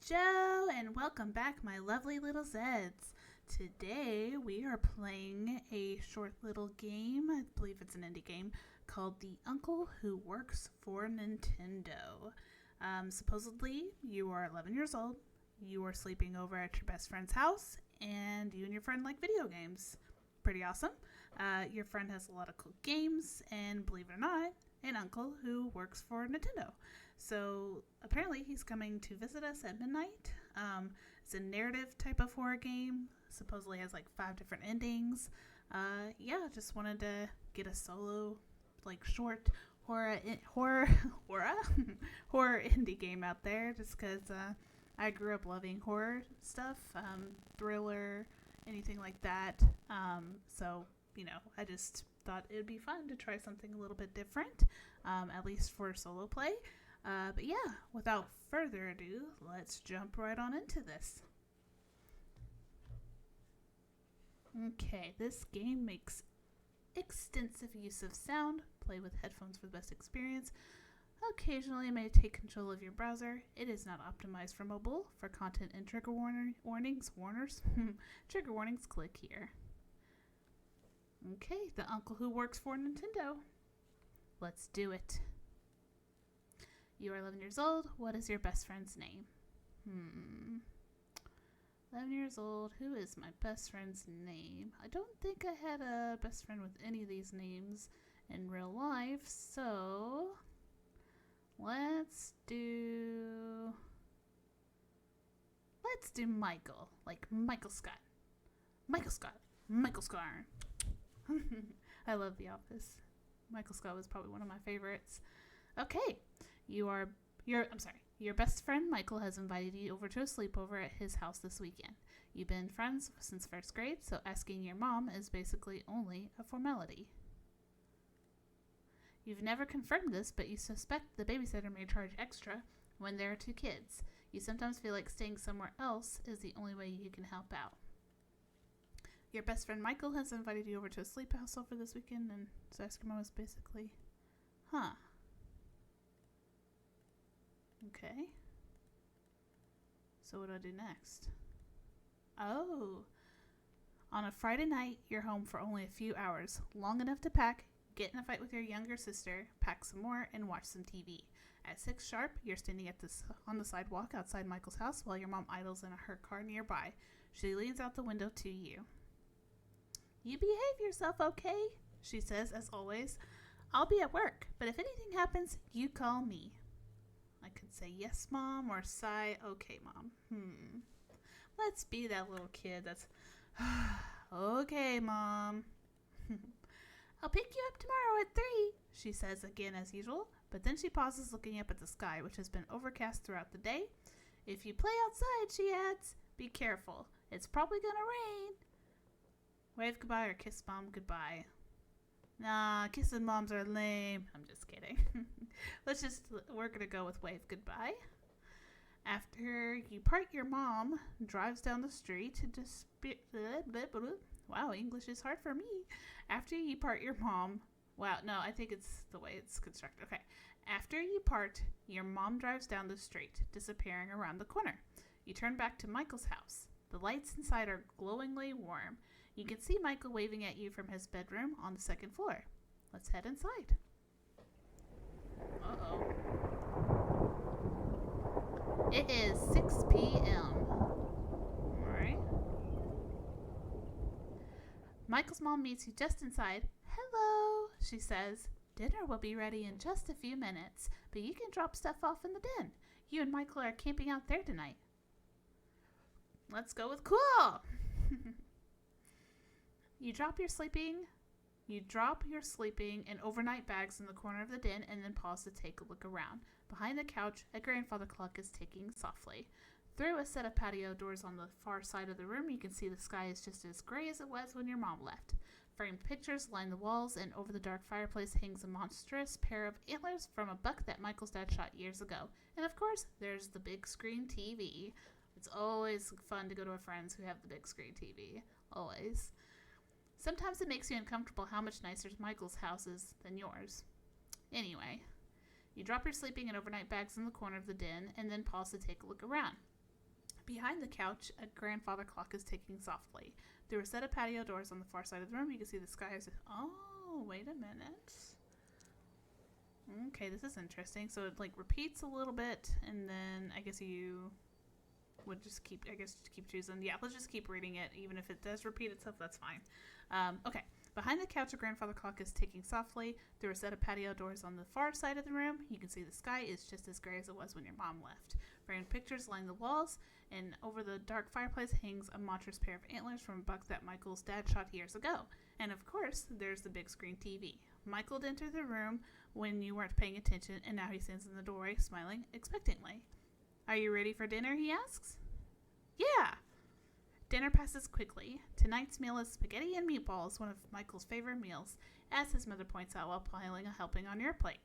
Joe, and welcome back, my lovely little Zeds. Today we are playing a short little game, I believe it's an indie game, called The Uncle Who Works for Nintendo. Supposedly, you are 11 years old, you are sleeping over at your best friend's house, and you and your friend like video games. Pretty awesome. Your friend has a lot of cool games, and believe it or not, an uncle who works for Nintendo. So apparently he's coming to visit us at midnight. It's a narrative type of horror game. Supposedly has like 5 different endings. Just wanted to get a solo, like short horror indie game out there. Just because I grew up loving horror stuff, thriller, anything like that. I just thought it would be fun to try something a little bit different, at least for solo play. Without further ado, let's jump right on into this. Okay, this game makes extensive use of sound. Play with headphones for the best experience. Occasionally, it may take control of your browser. It is not optimized for mobile. For content and trigger warnings, trigger warnings, click here. Okay, the uncle who works for Nintendo. Let's do it. You are 11 years old. What is your best friend's name? 11 years old. Who is my best friend's name? I don't think I had a best friend with any of these names in real life, so let's do Michael. Like Michael Scott. Michael Scott. I love The Office. Michael Scott was probably one of my favorites. Okay. Your best friend Michael has invited you over to a sleepover at his house this weekend. You've been friends since first grade, so asking your mom is basically only a formality. You've never confirmed this, but you suspect the babysitter may charge extra when there are 2 kids. You sometimes feel like staying somewhere else is the only way you can help out. Your best friend Michael has invited you over to a sleep house over this weekend, and so asking your mom is basically, Okay. So what do I do next? Oh. On a Friday night, you're home for only a few hours, long enough to pack, get in a fight with your younger sister, pack some more, and watch some TV. At 6 sharp, you're standing on the sidewalk outside Michael's house while your mom idles in her car nearby. She leans out the window to you. You behave yourself, okay? She says, as always. I'll be at work, but if anything happens, you call me. I could say yes, Mom, or sigh, okay, Mom. Let's be that little kid that's, okay, Mom. I'll pick you up tomorrow at 3, she says again as usual, but then she pauses looking up at the sky, which has been overcast throughout the day. If you play outside, she adds, be careful. It's probably gonna rain. Wave goodbye or kiss Mom goodbye. Nah, kissing moms are lame. I'm just kidding. We're going to go with wave goodbye. After you part, your mom drives down the street wow, English is hard for me. After you part your mom, I think it's the way it's constructed. Okay. After you part, your mom drives down the street, disappearing around the corner. You turn back to Michael's house. The lights inside are glowingly warm. You can see Michael waving at you from his bedroom on the 2nd floor. Let's head inside. Uh-oh. It is 6 p.m. Alright. Michael's mom meets you just inside. Hello, she says. Dinner will be ready in just a few minutes, but you can drop stuff off in the den. You and Michael are camping out there tonight. Let's go with cool. You drop your sleeping and overnight bags in the corner of the den and then pause to take a look around. Behind the couch, a grandfather clock is ticking softly. Through a set of patio doors on the far side of the room, you can see the sky is just as gray as it was when your mom left. Framed pictures line the walls, and over the dark fireplace hangs a monstrous pair of antlers from a buck that Michael's dad shot years ago. And of course, there's the big screen TV. It's always fun to go to a friend's who have the big screen TV. Always. Sometimes it makes you uncomfortable how much nicer Michael's house is than yours. Anyway, you drop your sleeping and overnight bags in the corner of the den and then pause to take a look around. Behind the couch, a grandfather clock is ticking softly. Through a set of patio doors on the far side of the room, you can see the sky is... Oh, wait a minute. Okay, this is interesting. So it, like, repeats a little bit, and then I guess you would just keep choosing. Yeah, let's just keep reading it. Even if it does repeat itself, that's fine. Okay. Behind the couch, a grandfather clock is ticking softly. Through a set of patio doors on the far side of the room, you can see the sky is just as gray as it was when your mom left. Framed pictures line the walls, and over the dark fireplace hangs a monstrous pair of antlers from a buck that Michael's dad shot years ago. And of course, there's the big screen TV. Michael entered the room when you weren't paying attention, and now he stands in the doorway, smiling expectantly. Are you ready for dinner, he asks. Yeah. Dinner passes quickly. Tonight's meal is spaghetti and meatballs, one of Michael's favorite meals, as his mother points out while piling a helping on your plate.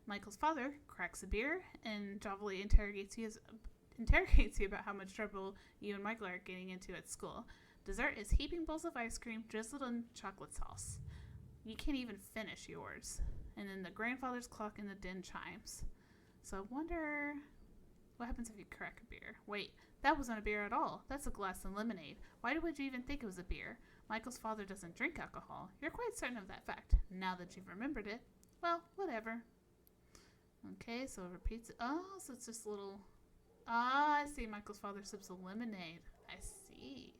Michael's father cracks a beer and jovially interrogates you about how much trouble you and Michael are getting into at school. Dessert is heaping bowls of ice cream drizzled in chocolate sauce. You can't even finish yours. And then the grandfather's clock in the den chimes. So I wonder what happens if you crack a beer. Wait, that wasn't a beer at all. That's a glass of lemonade. Why would you even think it was a beer? Michael's father doesn't drink alcohol. You're quite certain of that fact. Now that you've remembered it, well, whatever. Okay, so it repeats it. Oh, so it's just a little... Ah, I see. Michael's father sips a lemonade. I see.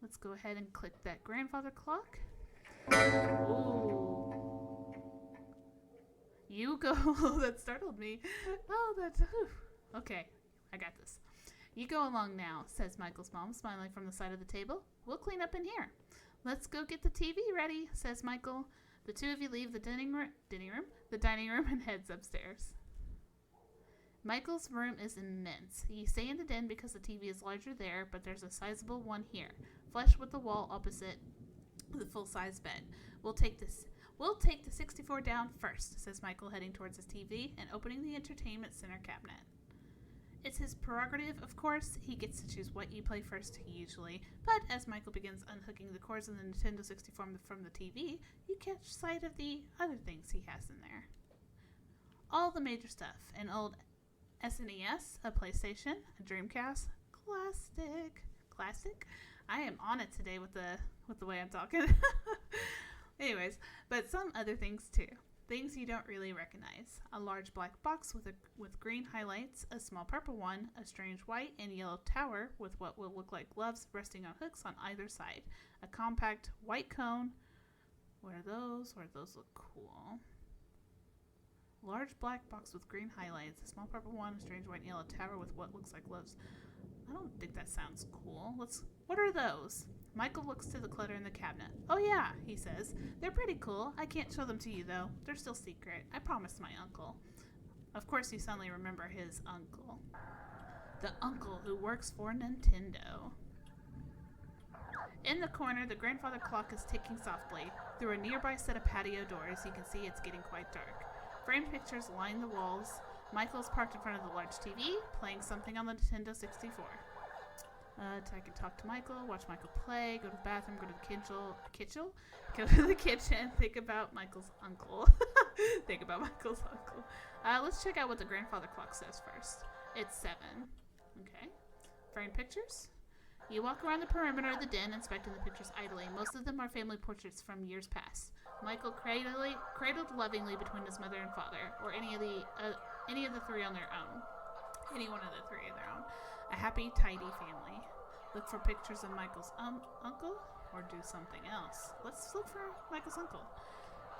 Let's go ahead and click that grandfather clock. Ooh. You go... Oh, that startled me. Oh, that's... Okay, I got this. You go along now, says Michael's mom, smiling from the side of the table. We'll clean up in here. Let's go get the TV ready, says Michael. The two of you leave the dining room, and heads upstairs. Michael's room is immense. You stay in the den because the TV is larger there, but there's a sizable one here, flush with the wall opposite the full-size bed. We'll take the 64 down first, says Michael, heading towards his TV and opening the entertainment center cabinet. It's his prerogative, of course. He gets to choose what you play first, usually. But as Michael begins unhooking the cords of the Nintendo 64 from the TV, you catch sight of the other things he has in there. All the major stuff. An old SNES, a PlayStation, a Dreamcast, classic. I am on it today with the way I'm talking. Anyways, but some other things too. Things you don't really recognize. A large black box with green highlights, a small purple one, a strange white and yellow tower with what will look like gloves resting on hooks on either side. A compact white cone. What are those? Or those look cool. Large black box with green highlights, a small purple one, a strange white and yellow tower with what looks like gloves. I don't think that sounds cool. What are those? Michael looks to the clutter in the cabinet. Oh yeah, he says. They're pretty cool. I can't show them to you though. They're still secret. I promised my uncle. Of course you suddenly remember his uncle. The uncle who works for Nintendo. In the corner, the grandfather clock is ticking softly. Through a nearby set of patio doors, you can see it's getting quite dark. Framed pictures line the walls. Michael's parked in front of the large TV, playing something on the Nintendo 64. I can talk to Michael, watch Michael play, go to the bathroom, go to the kitchen, think about Michael's uncle. Let's check out what the grandfather clock says first. It's 7. Okay. Framed pictures. You walk around the perimeter of the den, inspecting the pictures idly. Most of them are family portraits from years past. Michael cradled lovingly between his mother and father, or any of the three on their own. Any one of the three on their own. A happy, tidy family. Look for pictures of Michael's uncle, or do something else. Let's look for Michael's uncle.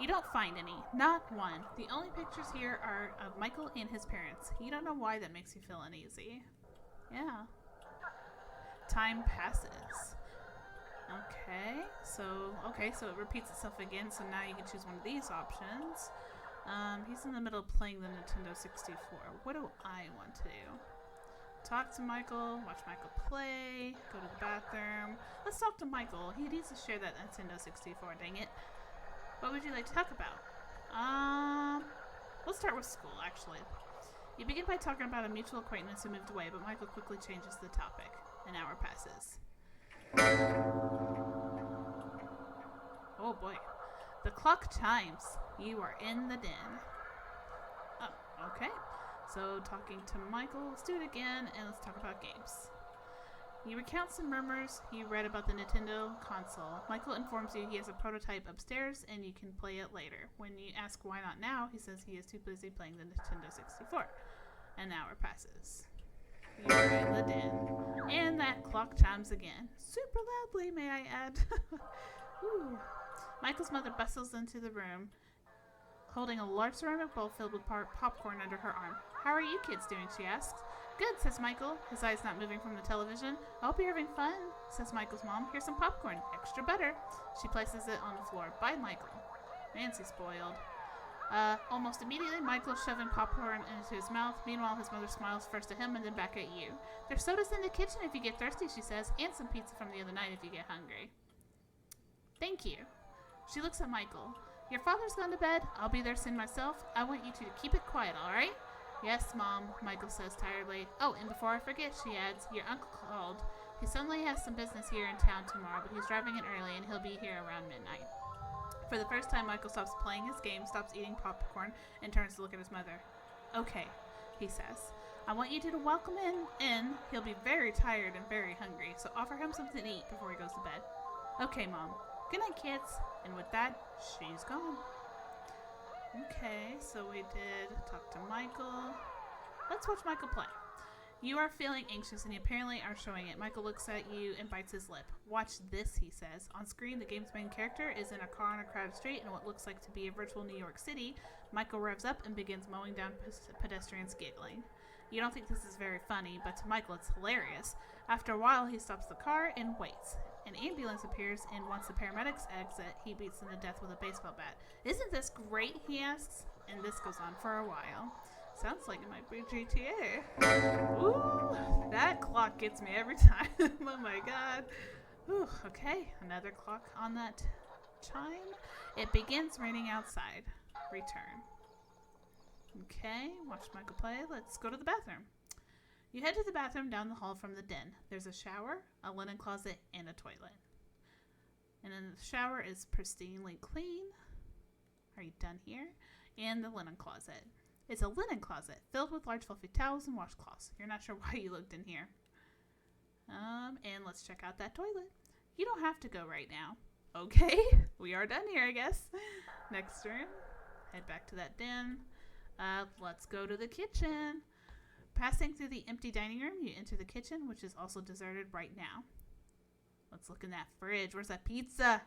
You don't find any. Not one. The only pictures here are of Michael and his parents. You don't know why that makes you feel uneasy. Yeah. Time passes. Okay, so it repeats itself again, so now you can choose one of these options. He's in the middle of playing the Nintendo 64. What do I want to do? Talk to Michael, watch Michael play, go to the bathroom. Let's talk to Michael. He needs to share that Nintendo 64, dang it. What would you like to talk about? We'll start with school, actually. You begin by talking about a mutual acquaintance who moved away, but Michael quickly changes the topic. An hour passes. Oh boy. The clock chimes. You are in the den. Oh, okay. So talking to Michael, let's do it again, and let's talk about games. You recount some rumors you read about the Nintendo console. Michael informs you he has a prototype upstairs and you can play it later. When you ask why not now, he says he is too busy playing the Nintendo 64. An hour passes. You're in the den. And that clock chimes again. Super loudly, may I add. Ooh. Michael's mother bustles into the room, holding a large ceramic bowl filled with popcorn under her arm. How are you kids doing, she asks. Good, says Michael, his eyes not moving from the television. I hope you're having fun, says Michael's mom. Here's some popcorn, extra butter. She places it on the floor. Bye, Michael. Nancy's spoiled. Almost immediately, Michael's shoving popcorn into his mouth. Meanwhile, his mother smiles first at him and then back at you. There's sodas in the kitchen if you get thirsty, she says, and some pizza from the other night if you get hungry. Thank you. She looks at Michael. Your father's gone to bed. I'll be there soon myself. I want you two to keep it quiet, all right? Yes, Mom, Michael says tiredly. Oh, and before I forget, she adds, your uncle called. He suddenly has some business here in town tomorrow, but he's driving in early and he'll be here around midnight. For the first time, Michael stops playing his game, stops eating popcorn, and turns to look at his mother. Okay, he says. I want you two to welcome him in. He'll be very tired and very hungry, so offer him something to eat before he goes to bed. Okay, Mom. Good night, kids. And with that, she's gone. Okay, so we did talk to Michael. Let's watch Michael play. You are feeling anxious and you apparently are showing it. Michael looks at you and bites his lip. Watch this, he says. On screen, the game's main character is in a car on a crowded street in what looks like to be a virtual New York City. Michael revs up and begins mowing down pedestrians giggling. You don't think this is very funny, but to Michael it's hilarious. After a while, he stops the car and waits. An ambulance appears, and once the paramedics exit, he beats them to death with a baseball bat. Isn't this great, he asks, and this goes on for a while. Sounds like it might be GTA. Ooh, that clock gets me every time. Oh my god. Ooh, okay, another clock on that chime. It begins raining outside. Return. Okay, watch Michael play. Let's go to the bathroom. You head to the bathroom down the hall from the den. There's a shower, a linen closet, and a toilet. And then the shower is pristinely clean. Are you done here? And the linen closet. It's a linen closet filled with large fluffy towels and washcloths. You're not sure why you looked in here. And let's check out that toilet. You don't have to go right now. Okay, we are done here, I guess. Next room. Head back to that den. Let's go to the kitchen. Passing through the empty dining room, you enter the kitchen, which is also deserted right now. Let's look in that fridge. Where's that pizza?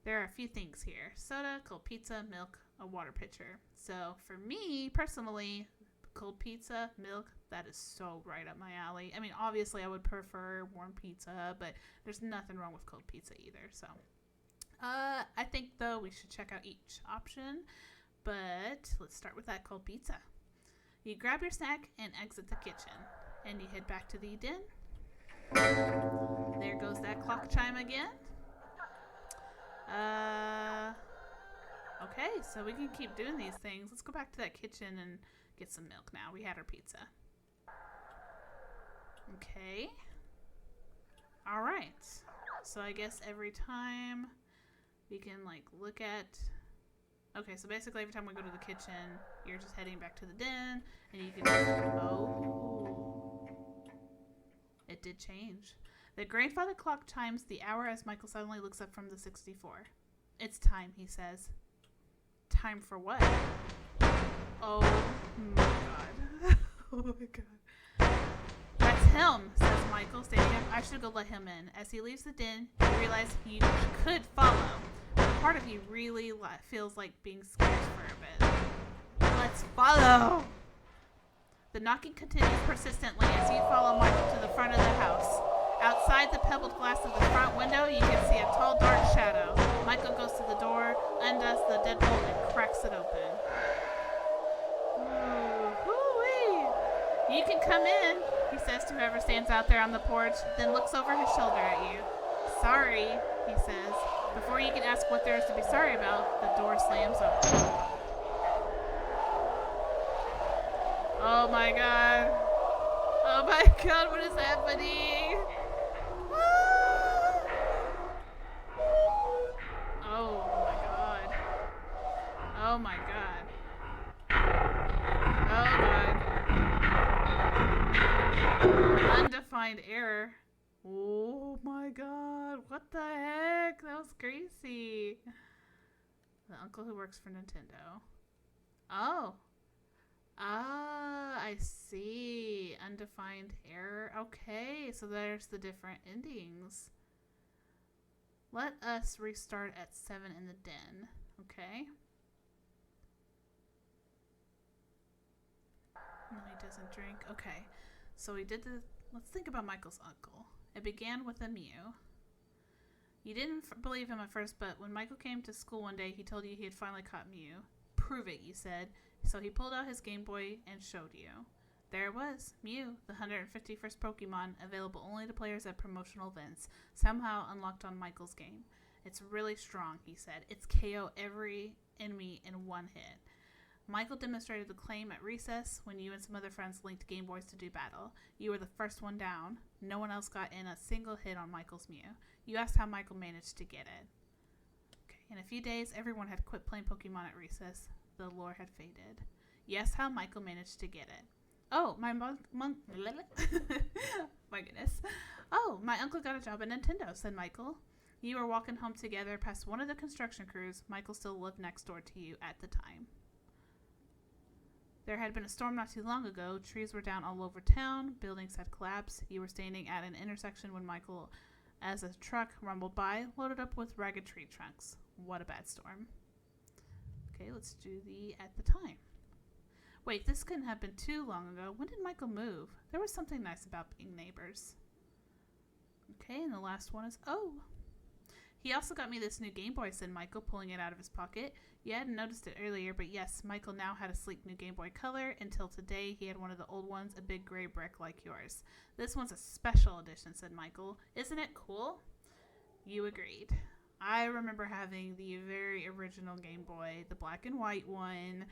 There are a few things here. Soda, cold pizza, milk, a water pitcher. So for me, personally, cold pizza, milk, that is so right up my alley. I mean, obviously I would prefer warm pizza, but there's nothing wrong with cold pizza either. So I think, though, we should check out each option. But let's start with that cold pizza. You grab your snack and exit the kitchen, and you head back to the den. There goes that clock chime again. Okay, so we can keep doing these things. Let's go back to that kitchen and get some milk now. We had our pizza. Okay. All right. So I guess every time we can, like, look at... Okay, so basically every time we go to the kitchen, you're just heading back to the den, and you can just, oh, it did change. The grandfather clock chimes the hour as Michael suddenly looks up from the 64. It's time, he says. Time for what? Oh my god. Oh my god. That's him, says Michael, standing up. I should go let him in. As he leaves the den, you realize he could follow. Part of you really feels like being scared for a bit. Let's follow! The knocking continues persistently as you follow Michael to the front of the house. Outside the pebbled glass of the front window, you can see a tall, dark shadow. Michael goes to the door, undoes the deadbolt, and cracks it open. Ooh, you can come in, he says to whoever stands out there on the porch, then looks over his shoulder at you. Sorry, he says. Before you can ask what there is to be sorry about, the door slams open. Oh my god. Oh my god, what is happening? Oh my god. Oh my god. Oh god. undefined error. Oh my god, what the heck? That was crazy. The uncle who works for Nintendo. Oh. Ah, I see. Undefined error. Okay, so there's the different endings. Let us restart at 7 in the den. Okay. No, he doesn't drink. Okay. So we did the... Let's think about Michael's uncle. It began with a Mew. You didn't believe him at first, but when Michael came to school one day, he told you he had finally caught Mew. Prove it, you said. So he pulled out his Game Boy and showed you. There it was, Mew, the 151st Pokemon, available only to players at promotional events, somehow unlocked on Michael's game. It's really strong, he said. It's KO every enemy in one hit. Michael demonstrated the claim at recess when you and some other friends linked Game Boys to do battle. You were the first one down. No one else got in a single hit on Michael's Mew. You asked how Michael managed to get it. Okay. In a few days, everyone had quit playing Pokemon at recess. The lore had faded. You asked how Michael managed to get it. Oh, my my goodness. Oh, my uncle got a job at Nintendo, said Michael. You were walking home together past one of the construction crews. Michael still lived next door to you at the time. There had been a storm not too long ago. Trees were down all over town. Buildings had collapsed. You were standing at an intersection when Michael, as a truck rumbled by, loaded up with ragged tree trunks. What a bad storm. Okay, let's do the at the time. Wait, this couldn't have been too long ago. When did Michael move? There was something nice about being neighbors. Okay, and the last one is, oh. He also got me this new Game Boy, said Michael, pulling it out of his pocket. You hadn't noticed it earlier, but yes, Michael now had a sleek new Game Boy Color. Until today, he had one of the old ones, a big gray brick like yours. This one's a special edition, said Michael. Isn't it cool? You agreed. I remember having the very original Game Boy, the black and white one.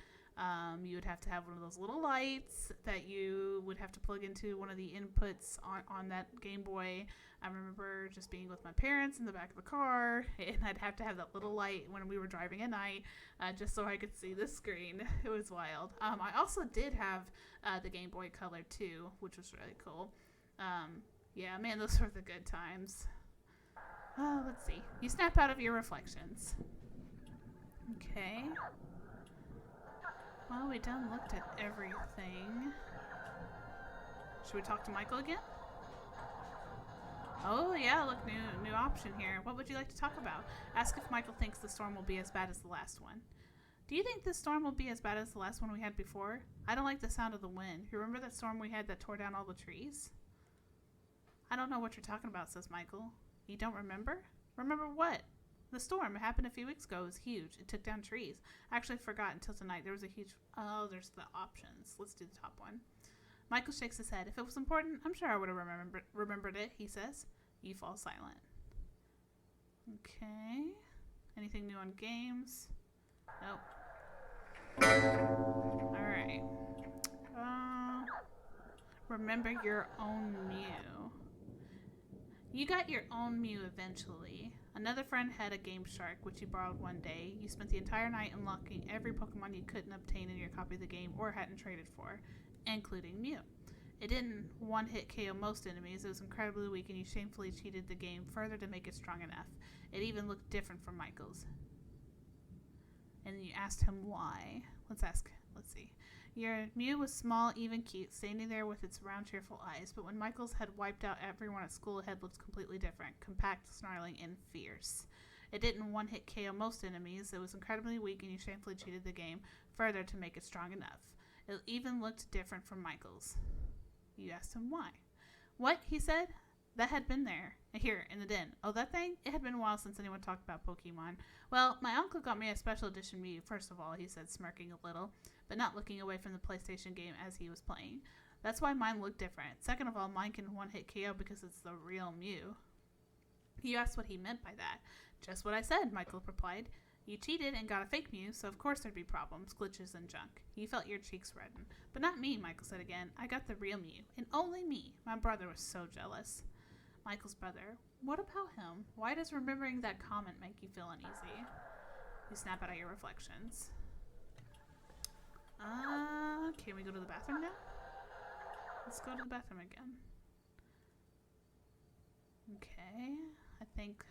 You would have to have one of those little lights that you would have to plug into one of the inputs on that Game Boy. I remember just being with my parents in the back of the car, and I'd have to have that little light when we were driving at night, just so I could see the screen. It was wild. I also did have the Game Boy Color too, which was really cool. Yeah, man, those were the good times. Let's see. You snap out of your reflections. Okay. Well, we done looked at everything. Should we talk to Michael again? Oh, yeah, look, new option here. What would you like to talk about? Ask if Michael thinks the storm will be as bad as the last one. Do you think this storm will be as bad as the last one we had before? I don't like the sound of the wind. You remember that storm we had that tore down all the trees? I don't know what you're talking about, says Michael. You don't remember? Remember what? The storm. It happened a few weeks ago. It was huge. It took down trees. I actually forgot until tonight. There was a huge... Oh, there's the options. Let's do the top one. Michael shakes his head. If it was important, I'm sure I would have remembered it, he says. You fall silent. Okay. Anything new on games? Nope. Alright. Remember your own Mew. You got your own Mew eventually. Another friend had a Game Shark, which you borrowed one day. You spent the entire night unlocking every Pokemon you couldn't obtain in your copy of the game or hadn't traded for, including Mew. It didn't one-hit KO most enemies. It was incredibly weak, and you shamefully cheated the game further to make it strong enough. It even looked different from Michael's. And you asked him why. Let's see. Your Mew was small, even cute, standing there with its round, cheerful eyes. But when Michael's had wiped out everyone at school, it had looked completely different. Compact, snarling, and fierce. It didn't one-hit KO most enemies. It was incredibly weak, and you shamefully cheated the game further to make it strong enough. It even looked different from Michael's. You asked him why. What? He said. That had been there. Here, in the den. Oh, that thing? It had been a while since anyone talked about Pokemon. Well, my uncle got me a special edition Mew, first of all, he said, smirking a little, but not looking away from the PlayStation game as he was playing. That's why mine looked different. Second of all, mine can one-hit KO because it's the real Mew. You asked what he meant by that. Just what I said, Michael replied. You cheated and got a fake Mew, so of course there'd be problems, glitches, and junk. You felt your cheeks redden. But not me, Michael said again. I got the real Mew, and only me. My brother was so jealous. Michael's brother. What about him? Why does remembering that comment make you feel uneasy? You snap out of your reflections. Can we go to the bathroom now? Let's go to the bathroom again. Okay. I think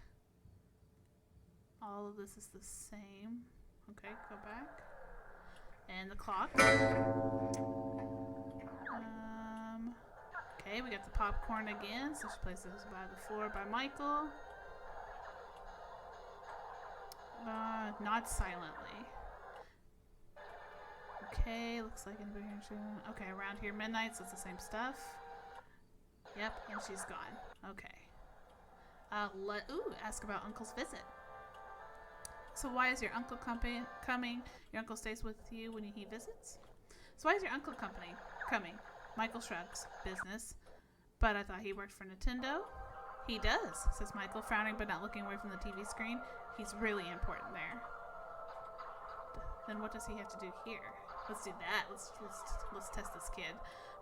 all of this is the same. Okay, go back. And the clock. Okay, we got the popcorn again. So she places this by the floor by Michael. Not silently. Okay, looks like anybody here. Okay, around here midnight, so it's the same stuff. Yep, and she's gone. Okay. Ask about Uncle's visit. So why is your uncle coming? Your uncle stays with you when he visits? So why is your uncle coming? Michael shrugs. Business. But I thought he worked for Nintendo. He does, says Michael, frowning but not looking away from the TV screen. He's really important there. Then what does he have to do here? Let's do that. Let's test this kid.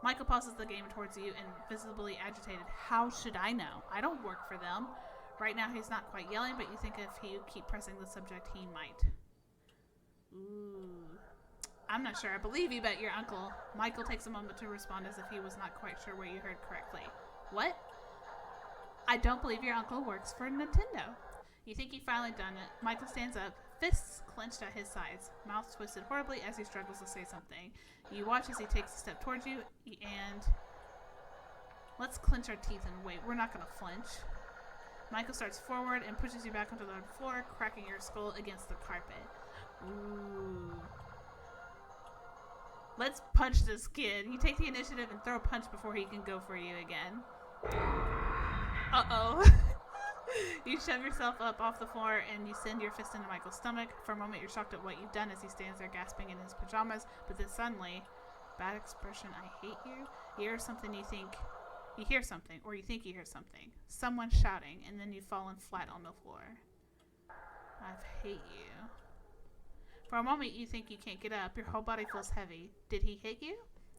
Michael pauses the game towards you and visibly agitated. How should I know? I don't work for them. Right now he's not quite yelling, but you think if you keep pressing the subject, he might. Ooh. I'm not sure I believe you, but your uncle. Michael takes a moment to respond as if he was not quite sure what you heard correctly. What? I don't believe your uncle works for Nintendo. You think he finally done it. Michael stands up, fists clenched at his sides, mouth twisted horribly as he struggles to say something. You watch as he takes a step towards you, and let's clench our teeth and wait. We're not going to flinch. Michael starts forward and pushes you back onto the floor, cracking your skull against the carpet. Ooh. Let's punch this kid. You take the initiative and throw a punch before he can go for you again. Uh-oh. You shove yourself up off the floor and you send your fist into Michael's stomach. For a moment, you're shocked at what you've done as he stands there gasping in his pajamas. But then suddenly, bad expression, I hate you. You hear something, you think you hear something. Someone shouting, and then you've fallen flat on the floor. I hate you. For a moment, you think you can't get up. Your whole body feels heavy. Did he hit you?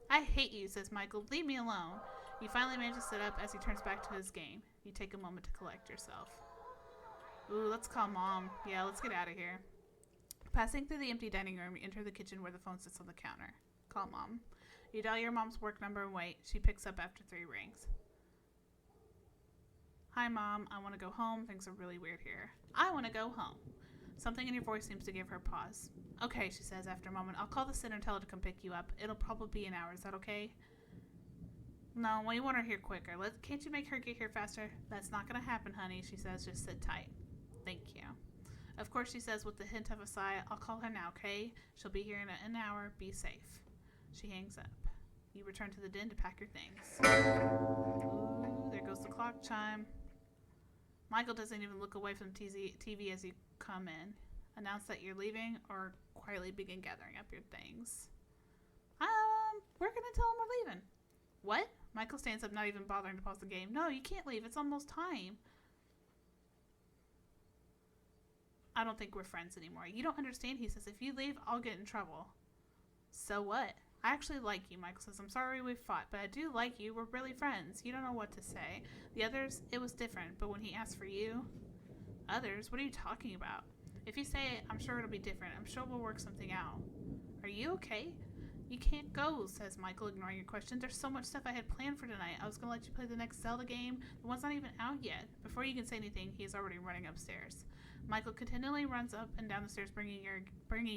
I hate you, says Michael. Leave me alone. You finally manage to sit up as he turns back to his game. You take a moment to collect yourself. Ooh, let's call Mom. Yeah, let's get out of here. Passing through the empty dining room, you enter the kitchen where the phone sits on the counter. Call Mom. You dial your mom's work number and wait. She picks up after 3 rings. Hi, Mom. I want to go home. Things are really weird here. I want to go home. Something in your voice seems to give her pause. Okay, she says after a moment. I'll call the sitter and tell her to come pick you up. It'll probably be an hour. Is that okay? No, we want her here quicker. Can't you make her get here faster? That's not going to happen, honey, she says. Just sit tight. Thank you. Of course, she says with the hint of a sigh. I'll call her now, okay? She'll be here in an hour. Be safe. She hangs up. You return to the den to pack your things. Ooh, there goes the clock chime. Michael doesn't even look away from TV as you come in. Announce that you're leaving or quietly begin gathering up your things. We're going to tell him we're leaving. What? Michael stands up, not even bothering to pause the game. No, you can't leave. It's almost time. I don't think we're friends anymore. You don't understand, he says. If you leave, I'll get in trouble. So what? I actually like you, Michael says. I'm sorry we fought, but I do like you. We're really friends. You don't know what to say. The others, it was different, but when he asked for you... Others? What are you talking about? If you say it, I'm sure it'll be different. I'm sure we'll work something out. Are you okay? You can't go, says Michael, ignoring your question. There's so much stuff I had planned for tonight. I was going to let you play the next Zelda game. The one's not even out yet. Before you can say anything, he is already running upstairs. Michael continually runs up and down the stairs, bringing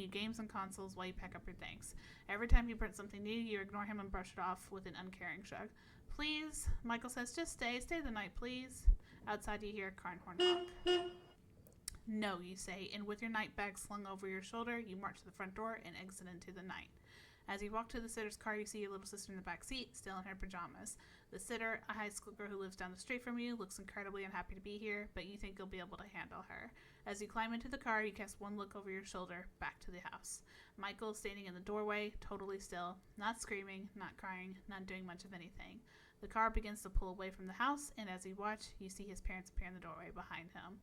you games and consoles while you pack up your things. Every time he brings something new, you ignore him and brush it off with an uncaring shrug. Please, Michael says, just stay the night, please. Outside, you hear a car horn honk. No, you say, and with your night bag slung over your shoulder, you march to the front door and exit into the night. As you walk to the sitter's car, you see your little sister in the back seat, still in her pajamas. The sitter, a high school girl who lives down the street from you, looks incredibly unhappy to be here, but you think you'll be able to handle her. As you climb into the car, you cast one look over your shoulder, back to the house. Michael, standing in the doorway, totally still, not screaming, not crying, not doing much of anything. The car begins to pull away from the house, and as you watch, you see his parents appear in the doorway behind him.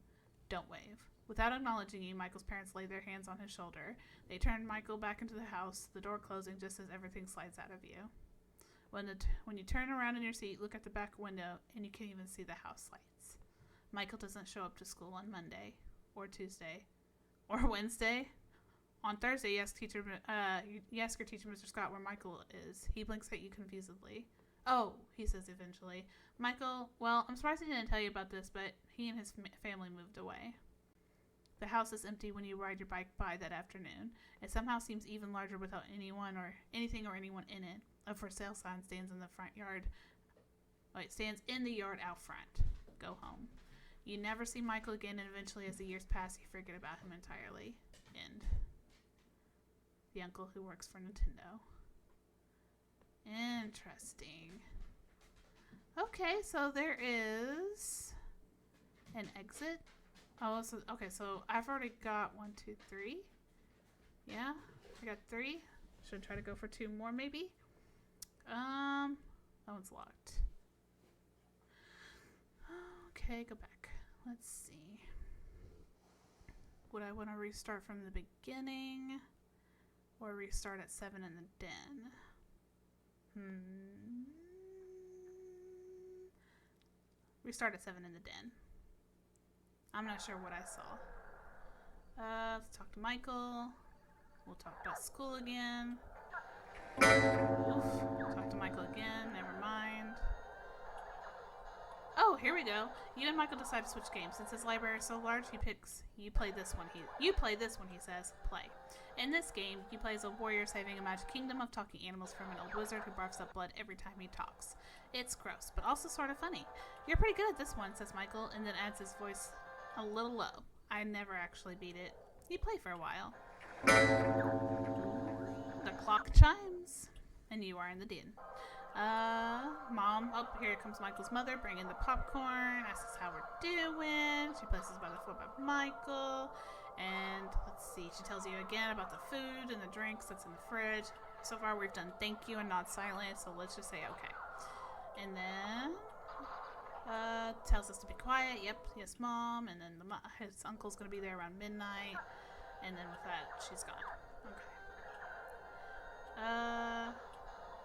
Don't wave. Without acknowledging you, Michael's parents lay their hands on his shoulder. They turn Michael back into the house, the door closing just as everything slides out of you. When you turn around in your seat, look at the back window, and you can't even see the house lights. Michael doesn't show up to school on Monday, or Tuesday, or Wednesday. On Thursday, you ask your teacher, Mr. Scott, where Michael is. He blinks at you confusedly. Oh, he says eventually. Michael, well, I'm surprised he didn't tell you about this, but he and his family moved away. The house is empty when you ride your bike by that afternoon. It somehow seems even larger without anyone or anything or anyone in it. A for sale sign stands in the front yard. Stands in the yard out front. Go home. You never see Michael again, and eventually, as the years pass, you forget about him entirely. End. The uncle who works for Nintendo. Interesting. Okay, so there is an exit. Oh, so okay, so I've already got 1, 2, 3. Yeah, I got 3. Should try to go for 2 more, maybe. That one's locked. Okay, go back. Let's see. Would I want to restart from the beginning, or restart at 7 in the den? Restart at 7 in the den. I'm not sure what I saw. Let's talk to Michael. We'll talk about school again. Oof. Talk to Michael again. Never mind. Oh, here we go. You and Michael decide to switch games. Since his library is so large, he picks. You play this one. He says. Play. In this game, you play as a warrior saving a magic kingdom of talking animals from an old wizard who barfs up blood every time he talks. It's gross, but also sort of funny. You're pretty good at this one, says Michael, and then adds his voice a little low. I never actually beat it. You play for a while. The clock chimes, and you are in the den. Mom, oh, here comes Michael's mother, bringing the popcorn, asks us how we're doing. She places by the floor by Michael, and let's see, she tells you again about the food and the drinks that's in the fridge. So far, we've done thank you and not silent, so let's just say okay. And then, tells us to be quiet. Yep, yes, Mom. And then his uncle's going to be there around midnight. And then with that, she's gone. Okay.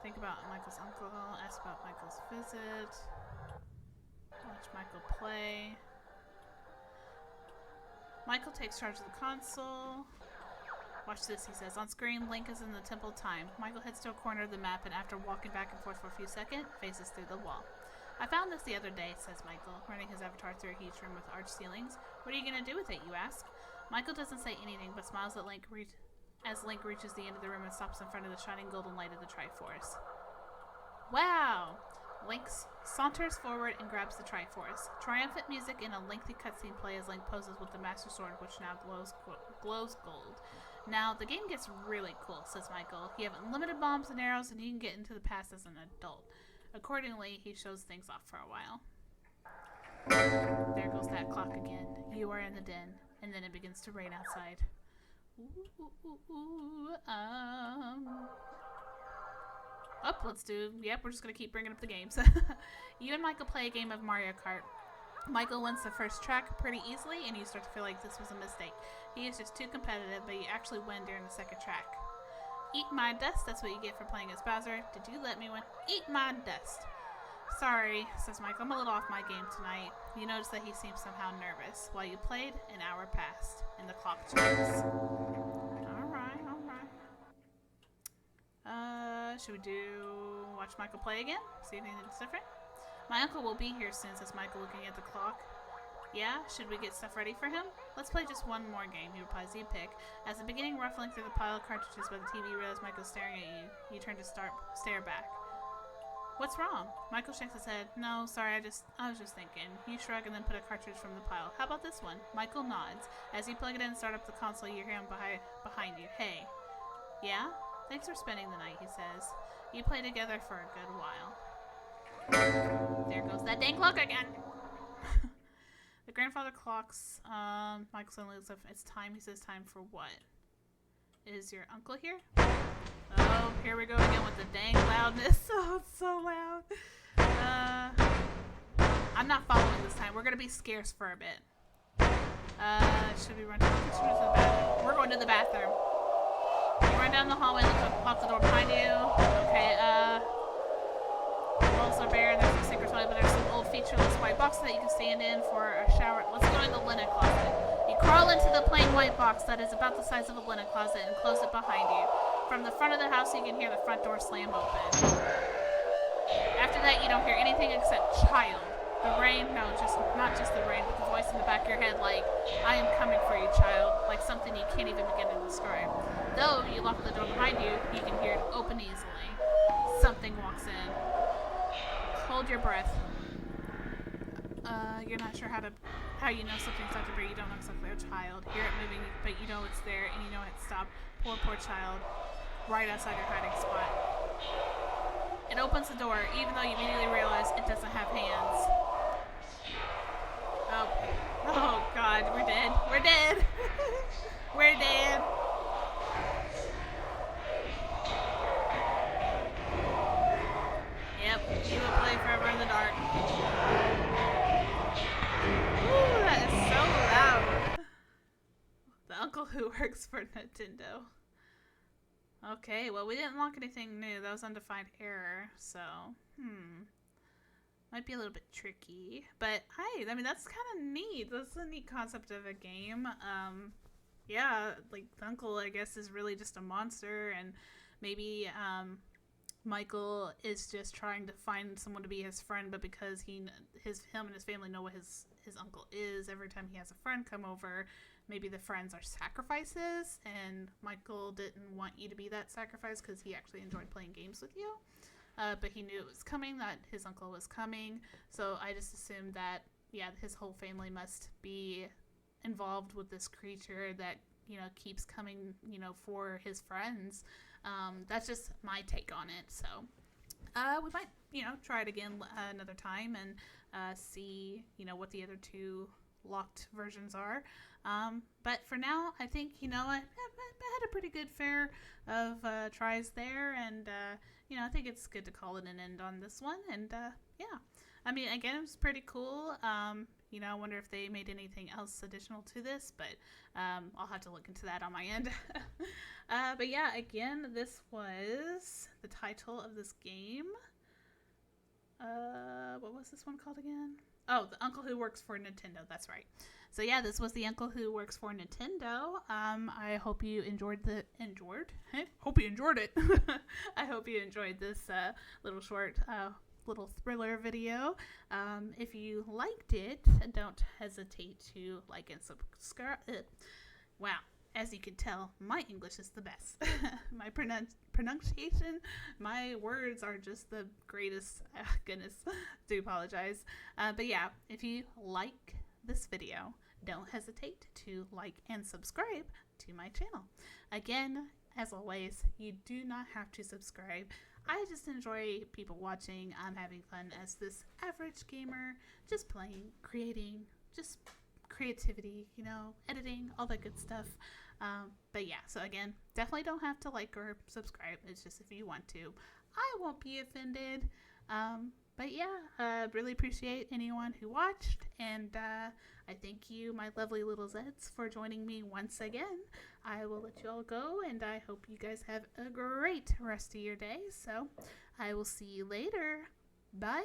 Think about Michael's uncle. Ask about Michael's visit. Watch Michael play. Michael takes charge of the console. Watch this, he says. On screen, Link is in the temple time. Michael heads to a corner of the map and after walking back and forth for a few seconds, faces through the wall. I found this the other day, says Michael, running his avatar through a huge room with arched ceilings. What are you going to do with it, you ask? Michael doesn't say anything, but smiles at Link as Link reaches the end of the room and stops in front of the shining golden light of the Triforce. Wow! Link saunters forward and grabs the Triforce. Triumphant music and a lengthy cutscene play as Link poses with the Master Sword, which now glows gold. Now, the game gets really cool, says Michael. You have unlimited bombs and arrows, and you can get into the past as an adult. Accordingly, he shows things off for a while. There goes that clock again. You are in the den, and then it begins to rain outside. We're just going to keep bringing up the games. You and Michael play a game of Mario Kart. Michael wins the first track pretty easily, and you start to feel like this was a mistake. He is just too competitive, but you actually win during the second track. Eat my dust, that's what you get for playing as Bowser. Did you let me win? Eat my dust. Sorry, says Michael, I'm a little off my game tonight. You notice that he seems somehow nervous. While you played, an hour passed, and the clock chimes. Alright. Should we watch Michael play again? See if anything's different? My uncle will be here soon, says Michael, looking at the clock. Yeah? Should we get stuff ready for him? Let's play just one more game, he replies. You pick. As the beginning ruffling through the pile of cartridges by the TV, you realize Michael's staring at you. You turn to stare back. What's wrong? Michael shakes his head. No, sorry, I was just thinking. You shrug and then put a cartridge from the pile. How about this one? Michael nods. As you plug it in and start up the console, you hear him behind you. Hey. Yeah? Thanks for spending the night, he says. You play together for a good while. There goes that dang clock again! The grandfather clocks. Michael suddenly looks up. It's time. He says, time for what? Is your uncle here? Oh, here we go again with the dang loudness. Oh, it's so loud. I'm not following this time. We're going to be scarce for a bit. Should we run to the kitchen or to the bathroom? We're going to the bathroom. You run down the hallway, lock the door behind you. Okay, walls are bare. There's no secret toilet, but there's some old featureless white box that you can stand in for a shower. Let's go in the linen closet. You crawl into the plain white box that is about the size of a linen closet and close it behind you. From the front of the house, you can hear the front door slam open. After that, you don't hear anything except child. The rain, no, not just the rain, but the voice in the back of your head, like, I am coming for you, child. Like something you can't even begin to describe. Though you lock the door behind you, you can hear it open easily. Something walks in. Hold your breath. You're not sure how you know something's out there, but you don't know exactly a child. Hear it moving, but you know it's there, and you know it stopped. Poor child. Right outside your hiding spot. It opens the door, even though you immediately realize it doesn't have hands. Oh God, we're dead. We're dead. We're dead. Yep, you will play forever in the dark. Ooh, that is so loud. The uncle who works for Nintendo. Okay, well, we didn't unlock anything new. That was undefined error, so, might be a little bit tricky. But, hey, I mean, that's kind of neat. That's a neat concept of a game. Yeah, like, the uncle, I guess, is really just a monster, and maybe, Michael is just trying to find someone to be his friend, but because him and his family know what his uncle is, every time he has a friend come over, maybe the friends are sacrifices, and Michael didn't want you to be that sacrifice because he actually enjoyed playing games with you. But he knew it was coming, that his uncle was coming. So I just assumed that, yeah, his whole family must be involved with this creature that, keeps coming, for his friends. That's just my take on it. So we might, try it again another time and see, what the other two locked versions are. But for now, I think, I had a pretty good fare of tries there, and, I think it's good to call it an end on this one, and, yeah. I mean, again, it was pretty cool. I wonder if they made anything else additional to this, but I'll have to look into that on my end. But yeah, again, this was the title of this game. What was this one called again? Oh, The Uncle Who Works for Nintendo. That's right. So yeah, this was The Uncle Who Works for Nintendo. I hope you enjoyed hope you enjoyed it. I hope you enjoyed this little short little thriller video. If you liked it, don't hesitate to like and subscribe. Wow. As you can tell, my English is the best. My pronunciation, my words are just the greatest. Goodness, do apologize. But yeah, if you like this video, don't hesitate to like and subscribe to my channel. Again, as always, you do not have to subscribe. I just enjoy people watching. I'm having fun as this average gamer, just playing, creating, just creativity, editing, all that good stuff. But yeah, so again, definitely don't have to like or subscribe. It's just if you want to. I won't be offended. But yeah, really appreciate anyone who watched, and I thank you, my lovely little Zeds, for joining me once again. I will let you all go, and I hope you guys have a great rest of your day. So I will see you later. Bye.